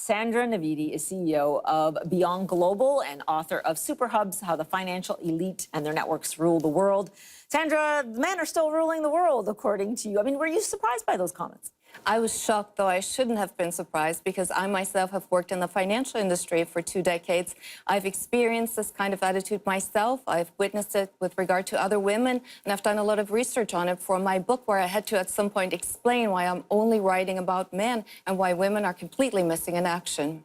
Sandra Navidi is CEO of BeyondGlobal and author of Super Hubs, How the Financial Elite and Their Networks Rule the World. Sandra, men are still ruling the world, according to you. I mean, were you surprised by those comments? I was shocked, though I shouldn't have been surprised, because I myself have worked in the financial industry for 2 decades. I've experienced this kind of attitude myself. I've witnessed it with regard to other women, and I've done a lot of research on it for my book, where I had to at some point explain why I'm only writing about men and why women are completely missing in action.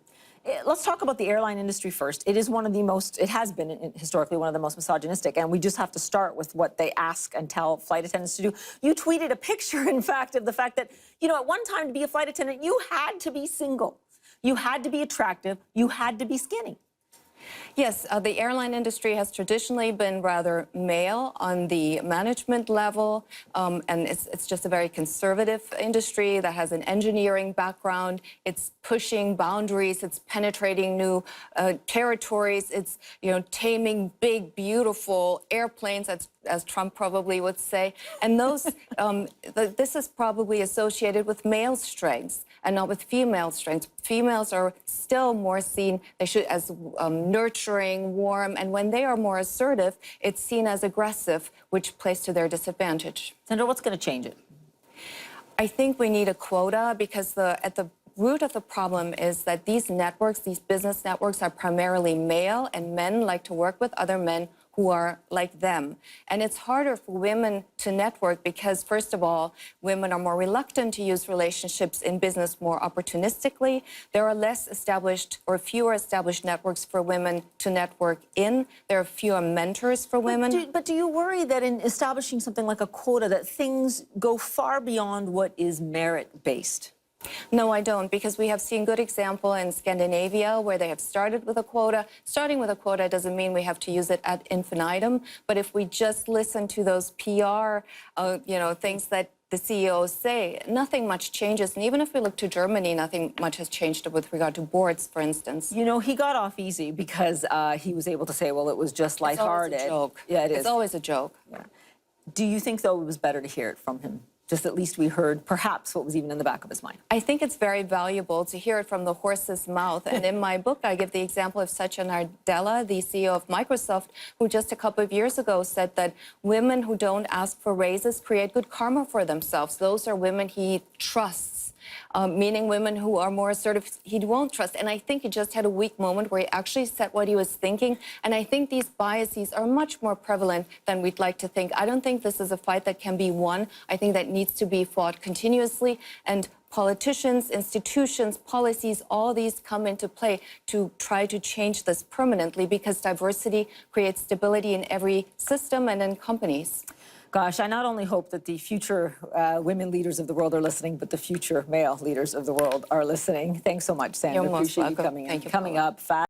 Let's talk about the airline industry first. It is one of the most, it has been historically one of the most misogynistic, and we just have to start with what they ask and tell flight attendants to do. You tweeted a picture, in fact, of the fact that, you know, at one time to be a flight attendant, you had to be single. You had to be attractive. You had to be skinny. Yes, the airline industry has traditionally been rather male on the management level, and it's just a very conservative industry that has an engineering background. It's pushing boundaries, it's penetrating new territories, it's, you know, taming big, beautiful airplanes, as Trump probably would say. And those, this is probably associated with male strengths and not with female strengths. Females are still more seen as nurturing, warm, and when they are more assertive, it's seen as aggressive, which plays to their disadvantage. Sandra, what's going to change it? I think we need a quota, because at the root of the problem is that these networks, these business networks, are primarily male, and men like to work with other men who are like them. And it's harder for women to network because, first of all, women are more reluctant to use relationships in business more opportunistically. There are less established or fewer established networks for women to network in. There are fewer mentors for women. But do you worry that in establishing something like a quota that things go far beyond what is merit-based? No, I don't, because we have seen good example in Scandinavia where they have started with a quota. Starting with a quota doesn't mean we have to use it ad infinitum, but if we just listen to those PR, things that the CEOs say, nothing much changes. And even if we look to Germany, nothing much has changed with regard to boards, for instance. You know, he got off easy because he was able to say, well, it was just lighthearted. It's always a joke. Yeah, it is. It's always a joke. Yeah. Do you think, though, it was better to hear it from him? Just at least we heard perhaps what was even in the back of his mind. I think it's very valuable to hear it from the horse's mouth. And in my book, I give the example of Satya Nadella, the CEO of Microsoft, who just a couple of years ago said that women who don't ask for raises create good karma for themselves. Those are women he trusts, meaning women who are more assertive he won't trust. And I think he just had a weak moment where he actually said what he was thinking. And I think these biases are much more prevalent than we'd like to think. I don't think this is a fight that can be won. I think that needs to be fought continuously. And politicians, institutions, policies, all these come into play to try to change this permanently, because diversity creates stability in every system and in companies. Gosh, I not only hope that the future women leaders of the world are listening, but the future male leaders of the world are listening. Thanks so much, Sandra. You're most Appreciate welcome. you coming in. Thank you, Coming Paula. up fast.